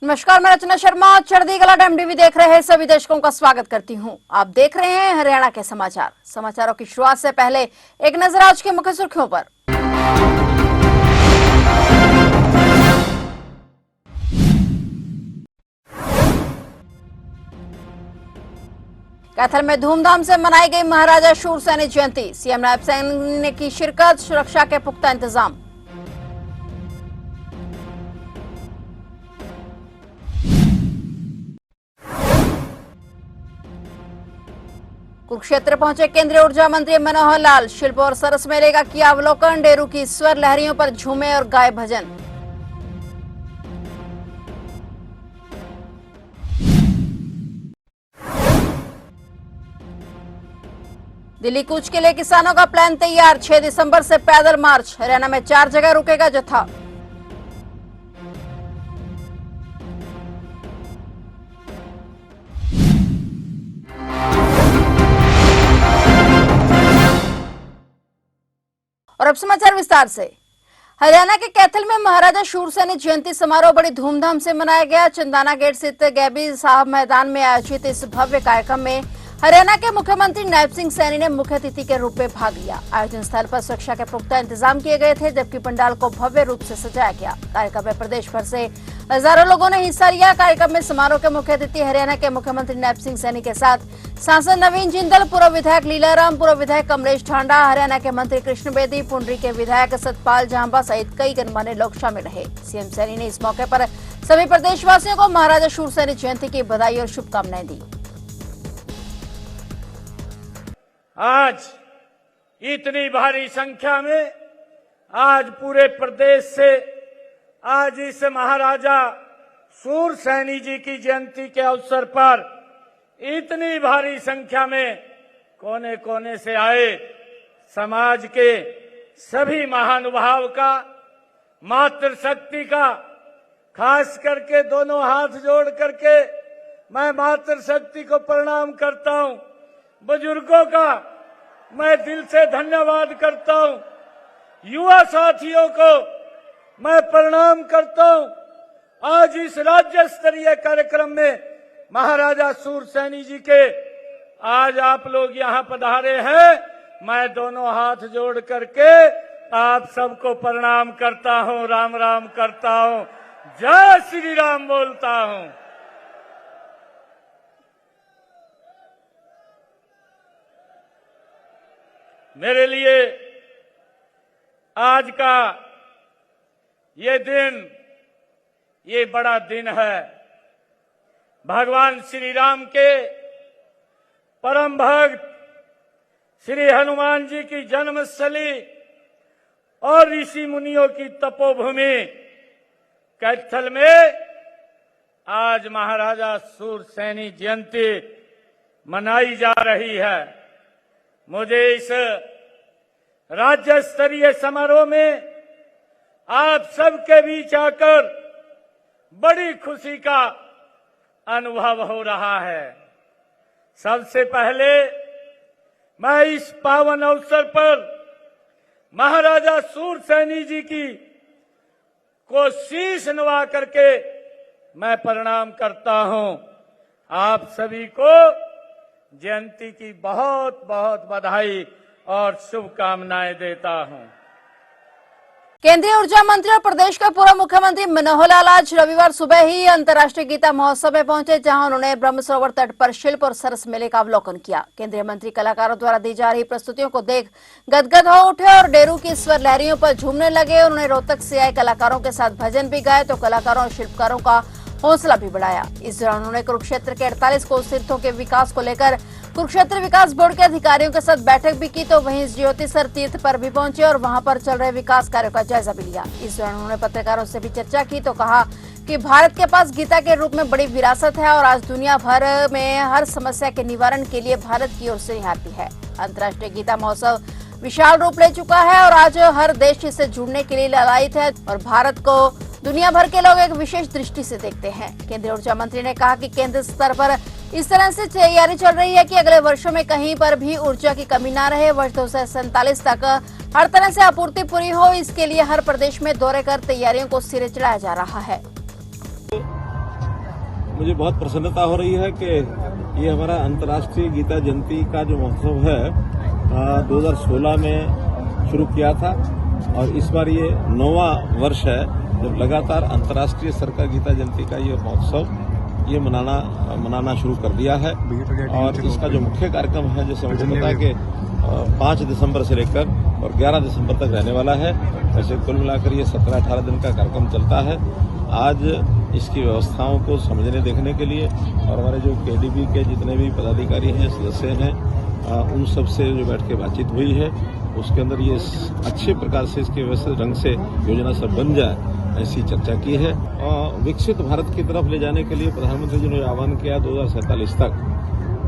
नमस्कार, मैं रचना शर्मा। चढ़ती कला टाइम टीवी देख रहे सभी दर्शकों का स्वागत करती हूं। आप देख रहे हैं हरियाणा के समाचार। समाचारों की शुरुआत से पहले एक नजर आज की मुख्य सुर्खियों पर। कैथल में धूमधाम से मनाई गई महाराजा शूरसेन जयंती। सीएम नायब सैनी ने की शिरकत, सुरक्षा के पुख्ता इंतजाम। कुरुक्षेत्र पहुंचे केंद्रीय ऊर्जा मंत्री मनोहर लाल। शिल्प और सरस मेले का किया अवलोकन। डेरू की स्वर लहरियों पर झूमे और गाए भजन। दिल्ली कूच के लिए किसानों का प्लान तैयार। 6 दिसंबर से पैदल मार्च। हरियाणा में 4 जगह रुकेगा जत्था। और अब समाचार विस्तार से। हरियाणा के कैथल में महाराजा शूरसेन जयंती समारोह बड़ी धूमधाम से मनाया गया। चंदाना गेट स्थित गैबी साहब मैदान में आयोजित इस भव्य कार्यक्रम में हरियाणा के मुख्यमंत्री नायब सिंह सैनी ने मुख्य अतिथि के रूप में भाग लिया। आयोजन स्थल पर सुरक्षा के पुख्ता इंतजाम किए गए थे, जबकि पंडाल को भव्य रूप से सजाया गया। कार्यक्रम में प्रदेश भर से हजारों लोगों ने हिस्सा लिया। कार्यक्रम में समारोह के मुख्य अतिथि हरियाणा के मुख्यमंत्री नायब सिंह सैनी के साथ सांसद नवीन जिंदल, पूर्व विधायक लीलाराम, पूर्व विधायक कमलेश ढांडा, हरियाणा के मंत्री कृष्ण बेदी, पुंडरी के विधायक सतपाल जांबा सहित कई गणमान्य लोग शामिल रहे। सीएम सैनी ने इस मौके पर सभी प्रदेशवासियों को महाराजा शूरसेन जयंती की बधाई और शुभकामनाएं दी। आज इतनी भारी संख्या में आज पूरे प्रदेश से आज इस महाराजा शूरसेन जी की जयंती के अवसर पर इतनी भारी संख्या में कोने कोने से आए समाज के सभी महानुभाव का, मातृशक्ति का, खास करके दोनों हाथ जोड़ करके मैं मातृशक्ति को प्रणाम करता हूं। बुजुर्गों का मैं दिल से धन्यवाद करता हूं। युवा साथियों को मैं प्रणाम करता हूं। आज इस राज्य स्तरीय कार्यक्रम में महाराजा शूरसेन जी के आज आप लोग यहां पधारे हैं। मैं दोनों हाथ जोड़ करके आप सबको प्रणाम करता हूं, राम राम करता हूं, जय श्री राम बोलता हूं। मेरे लिए आज का ये दिन, ये बड़ा दिन है। भगवान श्री राम के परम भक्त श्री हनुमान जी की जन्मस्थली और ऋषि मुनियों की तपोभूमि कैथल में आज महाराजा शूरसेन जयंती मनाई जा रही है। मुझे इस राज्य स्तरीय समारोह में आप सबके बीच आकर बड़ी खुशी का अनुभव हो रहा है। सबसे पहले मैं इस पावन अवसर पर महाराजा शूरसेन जी की को शीश नवा करके मैं प्रणाम करता हूं। आप सभी को जयंती की बहुत बहुत बधाई और शुभकामनाएं देता हूं। केंद्रीय ऊर्जा मंत्री और प्रदेश के पूर्व मुख्यमंत्री मनोहर लाल आज रविवार सुबह ही अंतर्राष्ट्रीय गीता महोत्सव में पहुंचे, जहां उन्होंने ब्रह्म सरोवर तट पर शिल्प और सरस मेले का अवलोकन किया। केंद्रीय मंत्री कलाकारों द्वारा दी जा रही प्रस्तुतियों को देख गदगद हो उठे और डेरू की स्वर लहरियों पर झूमने लगे। उन्होंने रोहतक से आए कलाकारों के साथ भजन भी गाए तो कलाकारों और शिल्पकारों का हौसला भी बढ़ाया। इस दौरान उन्होंने कुरुक्षेत्र के 48 कोस तीर्थों के विकास को लेकर कुरुक्षेत्र विकास बोर्ड के अधिकारियों के साथ बैठक भी की तो वहीं ज्योतिसर तीर्थ पर भी पहुंचे और वहां पर चल रहे विकास कार्यों का जायजा भी लिया। इस दौरान उन्होंने पत्रकारों से भी चर्चा की तो कहा कि भारत के पास गीता के रूप में बड़ी विरासत है और आज दुनिया भर में हर समस्या के निवारण के लिए भारत की ओर से निहारती है। अंतर्राष्ट्रीय गीता महोत्सव विशाल रूप ले चुका है और आज हर देश इससे जुड़ने के लिए लालायित है और भारत को दुनिया भर के लोग एक विशेष दृष्टि से देखते हैं। केंद्रीय ऊर्जा मंत्री ने कहा कि केंद्र स्तर पर इस तरह से तैयारी चल रही है कि अगले वर्षों में कहीं पर भी ऊर्जा की कमी न रहे। वर्ष 2047 तक हर तरह से आपूर्ति पूरी हो, इसके लिए हर प्रदेश में दौरे कर तैयारियों को सिरे चढ़ाया जा रहा है। मुझे बहुत प्रसन्नता हो रही है कि ये हमारा अंतर्राष्ट्रीय गीता जयंती का जो महोत्सव है 2016 में शुरू किया था और इस बार ये 9वां वर्ष है जब लगातार अंतर्राष्ट्रीय स्तर का गीता जयंती का ये महोत्सव ये मनाना शुरू कर दिया है। और इसका जो मुख्य कार्यक्रम है जैसे मुझे पता है कि 5 दिसंबर से लेकर और 11 दिसंबर तक रहने वाला है। वैसे कुल मिलाकर ये 17-18 दिन का कार्यक्रम चलता है। आज इसकी व्यवस्थाओं को समझने देखने के लिए और हमारे जो केडीबी के जितने भी पदाधिकारी हैं सदस्य हैं उन सब से जो बैठ के बातचीत हुई है उसके अंदर ये अच्छे प्रकार से इसके व्यवस्थित ढंग से योजना सब बन जाए ऐसी चर्चा की है। और विकसित भारत की तरफ ले जाने के लिए प्रधानमंत्री जी ने आह्वान किया 2047 तक।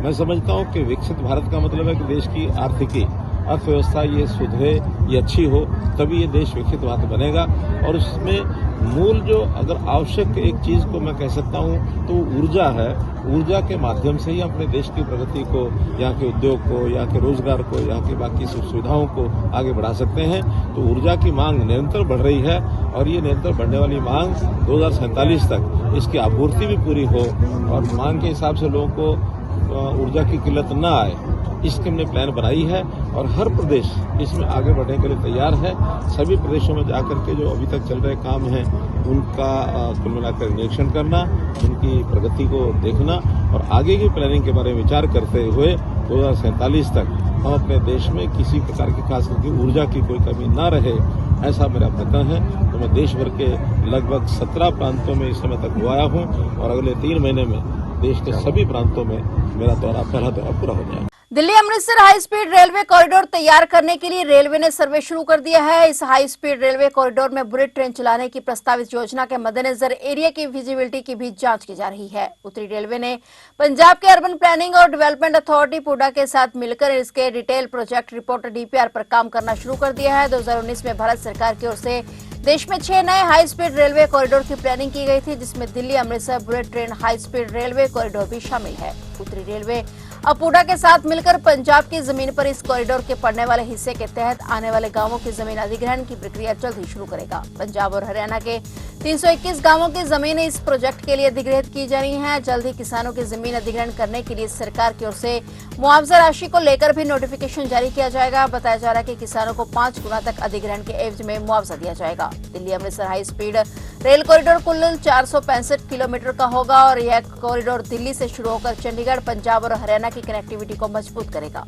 मैं समझता हूं कि विकसित भारत का मतलब है कि देश की अर्थव्यवस्था ये सुधरे, ये अच्छी हो, तभी ये देश विकसित भारत बनेगा। और उसमें मूल जो अगर आवश्यक एक चीज को मैं कह सकता हूं तो ऊर्जा है। ऊर्जा के माध्यम से ही अपने देश की प्रगति को, यहाँ के उद्योग को, यहाँ के रोजगार को, यहाँ की बाकी सुख सुविधाओं को आगे बढ़ा सकते हैं। तो ऊर्जा की मांग निरंतर बढ़ रही है और ये निरंतर बढ़ने वाली मांग 2047 तक इसकी आपूर्ति भी पूरी हो और मांग के हिसाब से लोगों को ऊर्जा की किल्लत न आए, इसकी हमने प्लान बनाई है। और हर प्रदेश इसमें आगे बढ़ने के लिए तैयार है। सभी प्रदेशों में जाकर के जो अभी तक चल रहे काम हैं उनका कुल मिलाकर निरीक्षण करना, उनकी प्रगति को देखना और आगे की प्लानिंग के बारे में विचार करते हुए 2047 तक हम अपने देश में किसी प्रकार की खास करके ऊर्जा की कोई कमी न रहे, ऐसा मेरा प्रयत्न है। तो मैं देश भर के लगभग 17 प्रांतों में इस समय तक हुआ हूं और अगले 3 महीने में देश के सभी प्रांतों में मेरा पहला दौरा पूरा हो जाएगा। Delhi Amritsar high speed railway corridor तैयार करने के लिए रेलवे ने सर्वे शुरू कर दिया है। इस हाई स्पीड रेलवे कॉरिडोर में बुलेट ट्रेन चलाने की प्रस्तावित योजना के मद्देनजर एरिया की विजिबिलिटी की भी जांच की जा रही है। उत्तरी रेलवे ने पंजाब के अर्बन प्लानिंग और डेवलपमेंट अथॉरिटी पुडा के साथ मिलकर इसके डिटेल प्रोजेक्ट रिपोर्ट डीपीआर पर काम करना शुरू कर दिया है। 2019 में भारत सरकार की ओर से देश में 6 नए हाई स्पीड रेलवे कॉरिडोर की प्लानिंग की गई थी, जिसमें Delhi Amritsar bullet train high speed railway corridor भी शामिल है। उत्तरी रेलवे अब पुडा के साथ मिलकर पंजाब की जमीन पर इस कॉरिडोर के पड़ने वाले हिस्से के तहत आने वाले गांवों की जमीन अधिग्रहण की प्रक्रिया जल्द ही शुरू करेगा। पंजाब और हरियाणा के 321 गांवों की जमीन इस प्रोजेक्ट के लिए अधिग्रहित की जा रही है। जल्द ही किसानों की जमीन अधिग्रहण करने के लिए सरकार की ओर से मुआवजा राशि को लेकर भी नोटिफिकेशन जारी किया जाएगा। बताया जा रहा है कि किसानों को 5 गुना तक अधिग्रहण के एवज में मुआवजा दिया जाएगा। Delhi Amritsar high speed rail corridor कुल 465 किलोमीटर का होगा और यह कॉरिडोर दिल्ली से शुरू होकर चंडीगढ़, पंजाब और हरियाणा की कनेक्टिविटी को मजबूत करेगा।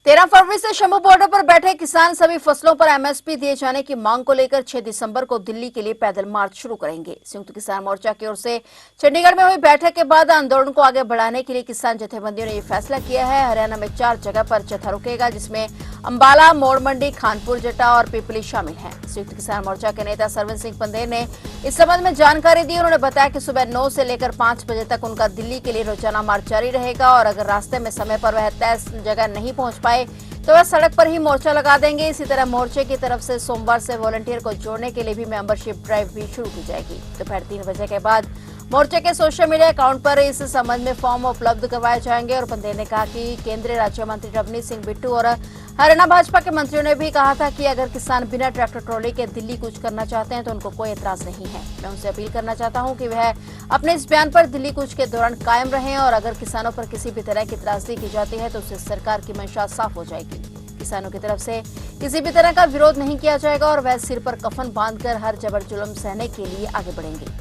13 फरवरी से शंभू बॉर्डर पर बैठे किसान सभी फसलों पर एमएसपी दिए जाने की मांग को लेकर 6 दिसंबर को दिल्ली के लिए पैदल मार्च शुरू करेंगे। संयुक्त किसान मोर्चा की ओर से चंडीगढ़ में हुई बैठक के बाद आंदोलन को आगे बढ़ाने के लिए किसान जथेबंदियों ने यह फैसला किया है। हरियाणा में 4 जगह पर जत्था रुकेगा, जिसमें अंबाला, मोड़ मंडी, खानपुर जटा और पिपली शामिल हैं। संयुक्त किसान मोर्चा के नेता सरवन सिंह पंदेर ने इस संबंध में जानकारी दी। उन्होंने बताया कि सुबह 9 से लेकर 5 बजे तक उनका दिल्ली के लिए रोजाना मार्च जारी रहेगा और अगर रास्ते में समय पर वह तय जगह नहीं पहुंच पाए तो वह सड़क पर ही मोर्चा लगा देंगे। इसी तरह मोर्चे की तरफ से सोमवार से वॉलंटियर को जोड़ने के लिए भी मेंबरशिप ड्राइव भी शुरू की जाएगी। दोपहर 3 बजे के बाद मोर्चे के सोशल मीडिया अकाउंट पर इस संबंध में फॉर्म उपलब्ध करवाए जाएंगे। और पंदेर ने कहा कि केंद्रीय राज्य मंत्री रवनीत सिंह बिट्टू और हरियाणा भाजपा के मंत्रियों ने भी कहा था कि अगर किसान बिना ट्रैक्टर ट्रॉली के दिल्ली कूच करना चाहते हैं तो उनको कोई एतराज नहीं है। मैं उनसे अपील करना चाहता हूं कि वह अपने इस बयान पर दिल्ली कूच के दौरान कायम रहें और अगर किसानों पर किसी भी तरह की त्रासदी की जाती है तो उससे सरकार की मंशा साफ हो जाएगी। किसानों की तरफ से किसी भी तरह का विरोध नहीं किया जाएगा और वह सिर पर कफन बांधकर हर जबर जुल्म सहने के लिए आगे बढ़ेंगे।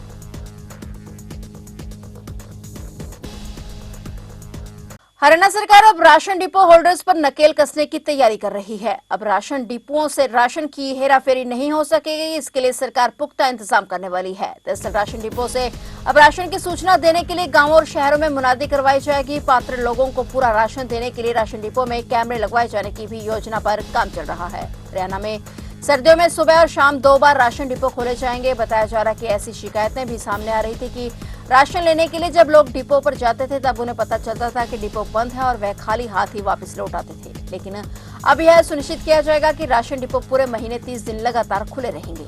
हरियाणा सरकार अब राशन डिपो होल्डर्स पर नकेल कसने की तैयारी कर रही है। अब राशन डिपोओं से राशन की हेराफेरी नहीं हो सकेगी, इसके लिए सरकार पुख्ता इंतजाम करने वाली है। दरअसल राशन डिपो से अब राशन की सूचना देने के लिए गांवों और शहरों में मुनादी करवाई जाएगी। पात्र लोगों को पूरा राशन देने के लिए राशन डिपो में कैमरे लगवाए जाने की भी योजना पर काम चल रहा है। हरियाणा में सर्दियों में सुबह और शाम 2 बार राशन डिपो खोले जाएंगे। बताया जा रहा है कि ऐसी शिकायतें भी सामने आ रही थी कि राशन लेने के लिए जब लोग डिपो पर जाते थे तब उन्हें पता चलता था कि डिपो बंद है और वह खाली हाथ ही वापस लौट आते थे। लेकिन अब यह सुनिश्चित किया जाएगा कि राशन डिपो पूरे महीने 30 दिन लगातार खुले रहेंगे।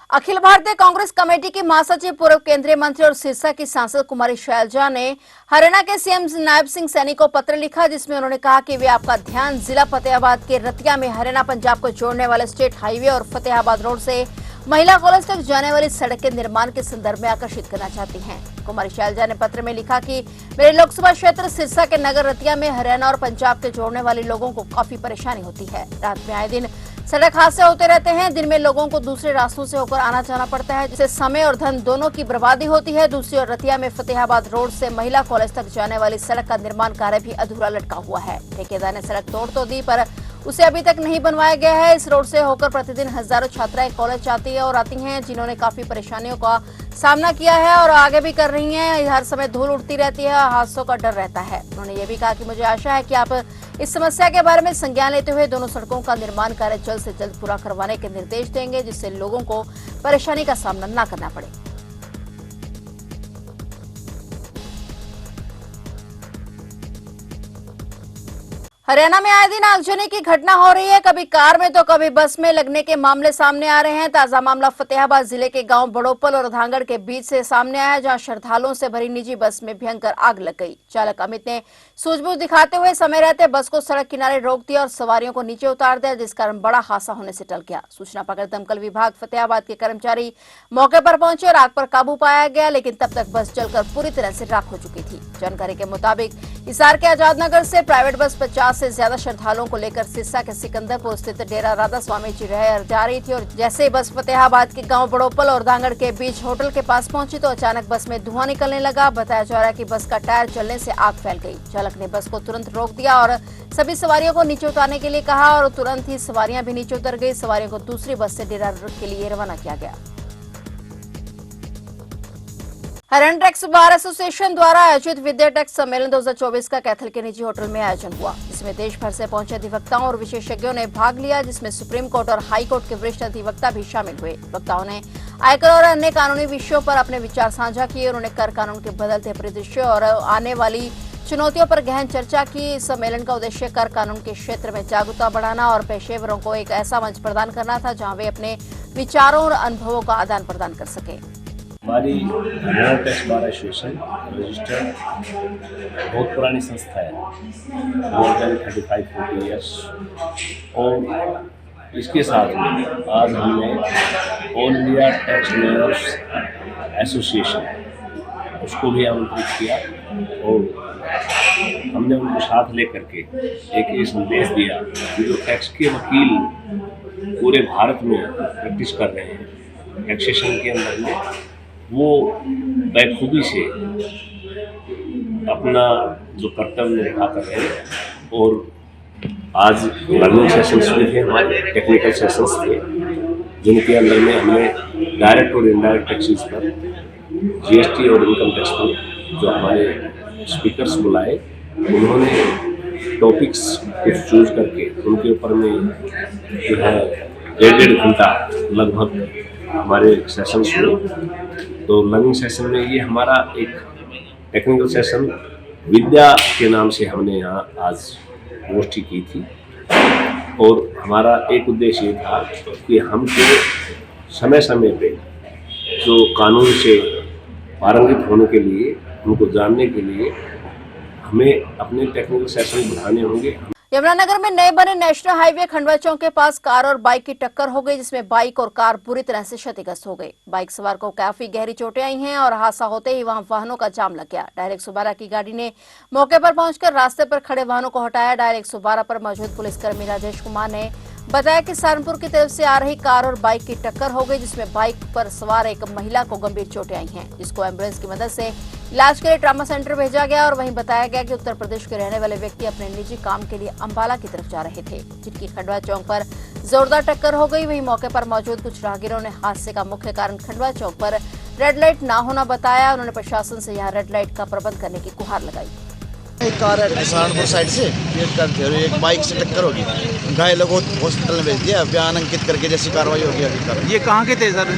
अखिल भारतीय कांग्रेस कमेटी की महासचिव, पूर्व केंद्रीय मंत्री और सिरसा की सांसद कुमारी शैलजा ने हरियाणा के सीएम नायब सिंह सैनी को पत्र लिखा, जिसमें उन्होंने कहा कि वे आपका ध्यान जिला फतेहाबाद के रतिया में हरियाणा पंजाब को जोड़ने वाले स्टेट हाईवे और फतेहाबाद रोड से महिला कॉलेज तक जाने वाली सड़क के निर्माण के संदर्भ में आकर्षित करना चाहती हैं। कुमारी शैलजा ने पत्र में लिखा कि मेरे लोकसभा क्षेत्र सिरसा के नगर रतिया में हरियाणा और पंजाब के जोड़ने वाले लोगों को काफी परेशानी होती है। रात में आए दिन सड़क हादसे होते रहते हैं। दिन में लोगों को दूसरे रास्तों से होकर आना जाना पड़ता है, जिससे समय और धन दोनों की बर्बादी होती है। दूसरी ओर रतिया में फतेहाबाद रोड से महिला कॉलेज तक जाने वाली सड़क का निर्माण कार्य भी अधूरा लटका हुआ है। ठेकेदार ने सड़क तोड़ तो दी, पर उसे अभी तक नहीं बनवाया गया है। इस रोड से होकर प्रतिदिन हजारों छात्राएं कॉलेज आती है और आती हैं, जिन्होंने काफी परेशानियों का सामना किया है और आगे भी कर रही हैं। हर समय धूल उड़ती रहती है, हादसों का डर रहता है। उन्होंने ये भी कहा कि मुझे आशा है कि आप इस समस्या के बारे में संज्ञान लेते हुए दोनों सड़कों का निर्माण कार्य जल्द से जल्द पूरा करवाने के निर्देश देंगे, जिससे लोगों को परेशानी का सामना न करना पड़े। हरियाणा में आए दिन आगजनी की घटना हो रही है। कभी कार में तो कभी बस में लगने के मामले सामने आ रहे हैं। ताजा मामला फतेहाबाद जिले के गांव बड़ोपल और धांगड़ के बीच से सामने आया, जहां श्रद्धालुओं से भरी निजी बस में भयंकर आग लग गई। चालक अमित ने सूझबूझ दिखाते हुए समय रहते बस को सड़क किनारे रोक दिया और सवारियों को नीचे उतार दिया, जिस कारण बड़ा हादसा होने से टल गया। सूचना पाकर दमकल विभाग फतेहाबाद के कर्मचारी मौके पर पहुंचे और आग पर काबू पाया गया, लेकिन तब तक बस जलकर पूरी तरह से राख हो चुकी थी। जानकारी के मुताबिक हिसार के आजाद नगर से प्राइवेट बस 50 से ज्यादा श्रद्धालुओं को लेकर सिरसा के सिकंदरपुर स्थित डेरा राधा स्वामी जी रह जा रही थी और जैसे ही बस फतेहाबाद के गांव बड़ोपल और धांगड़ के बीच होटल के पास पहुंची तो अचानक बस में धुआं निकलने लगा। बताया जा रहा है कि बस का टायर जलने से आग फैल गई। चालक ने बस को तुरंत रोक दिया और सभी सवारियों को नीचे उतारने के लिए कहा और तुरंत ही सवारियां भी नीचे उतर गई। सवारियों को दूसरी बस से डेरा के लिए रवाना किया गया। हरियाणा टैक्स बार एसोसिएशन द्वारा आयोजित विद्या टैक्स सम्मेलन 2024 का कैथल के निजी होटल में आयोजन हुआ, जिसमें देश भर से पहुंचे अधिवक्ताओं और विशेषज्ञों ने भाग लिया, जिसमें सुप्रीम कोर्ट और हाई कोर्ट के वरिष्ठ अधिवक्ता भी शामिल हुए। वक्ताओं ने आयकर और अन्य कानूनी विषयों पर अपने विचार साझा किए। उन्होंने कर कानून के बदलते परिदृश्य और आने वाली चुनौतियों पर गहन चर्चा की। इस सम्मेलन का उद्देश्य कर कानून के क्षेत्र में जागरूकता बढ़ाना और पेशेवरों को एक ऐसा मंच प्रदान करना था, जहां वे अपने विचारों और अनुभवों का आदान प्रदान कर सके। हमारी Haryana tax bar association registered बहुत पुरानी संस्था है, मोर देन 35-40 ईयर्स। और इसके साथ में आज हमने all India tax lawyers association उसको भी आमंत्रित किया और हमने उनको साथ लेकर के एक ये संदेश दिया कि जो टैक्स के वकील पूरे भारत में प्रैक्टिस कर रहे हैं टैक्सेशन के अंदर में, वो बखूबी से अपना जो कर्तव्य निभा कर रहे हैं। और आज लर्निंग सेशंस भी थे, हमारे टेक्निकल सेशंस थे, जिनके अंदर में हमने डायरेक्ट और इनडायरेक्ट टैक्सेस पर, जीएसटी और इनकम टैक्स पर जो हमारे स्पीकर्स बुलाए, उन्होंने टॉपिक्स कुछ चूज करके उनके ऊपर में जो है 1.5 घंटा लगभग हमारे सेशंस हुए। तो लर्निंग सेशन में ये हमारा एक टेक्निकल सेशन विद्या के नाम से हमने यहाँ आज गोष्ठी की थी। और हमारा एक उद्देश्य ये था कि हमको समय समय पे जो कानून से पारंगित होने के लिए, उनको जानने के लिए हमें अपने टेक्निकल सेशन बढ़ाने होंगे। यमुनानगर में नए बने नेशनल हाईवे खंडवा चौक के पास कार और बाइक की टक्कर हो गई, जिसमें बाइक और कार पूरी तरह से क्षतिग्रस्त हो गई। बाइक सवार को काफी गहरी चोटें आई हैं और हादसा होते ही वहां वाहनों का जाम लग गया। डायल 112 की गाड़ी ने मौके पर पहुंचकर रास्ते पर खड़े वाहनों को हटाया। डायल 112 पर मौजूद पुलिसकर्मी राजेश कुमार ने बताया कि सहारनपुर की तरफ से आ रही कार और बाइक की टक्कर हो गई, जिसमें बाइक पर सवार एक महिला को गंभीर चोटें आई हैं, जिसको एम्बुलेंस की मदद से इलाज के लिए ट्रामा सेंटर भेजा गया। और वहीं बताया गया कि उत्तर प्रदेश के रहने वाले व्यक्ति अपने निजी काम के लिए अंबाला की तरफ जा रहे थे, जिनकी खंडवा चौक पर जोरदार टक्कर हो गई। वहीं मौके पर मौजूद कुछ राहगीरों ने हादसे का मुख्य कारण खंडवा चौक पर रेड लाइट न होना बताया। उन्होंने प्रशासन से यहाँ रेड लाइट का प्रबंध करने की गुहार लगाई। एक कार है सहारनपुर साइड से एक बाइक से टक्कर होगी, घायलों को हॉस्पिटल में भेज दिया, बयान अंकित करके जैसी कार्रवाई होगी आगे कार्रवाई। ये कहाँ के थे सर?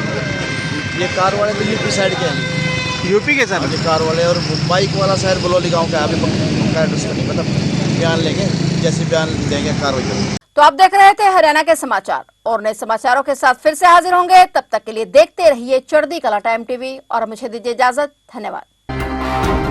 ये कार वाले तो यूपी साइड के हैं। यूपी के सर? ये कार वाले, और बाइक वाला शहर बलौली गांव का है। अभी पक्का एड्रेस का नहीं पता, बयान लेंगे, जैसे बयान देंगे कार्रवाई करेंगे। तो आप देख रहे थे हरियाणा के समाचार, और नए समाचारों के साथ फिर से हाजिर होंगे। तब तक के लिए देखते रहिए चढ़ती कला टाइम टीवी और मुझे दीजिए इजाजत। धन्यवाद।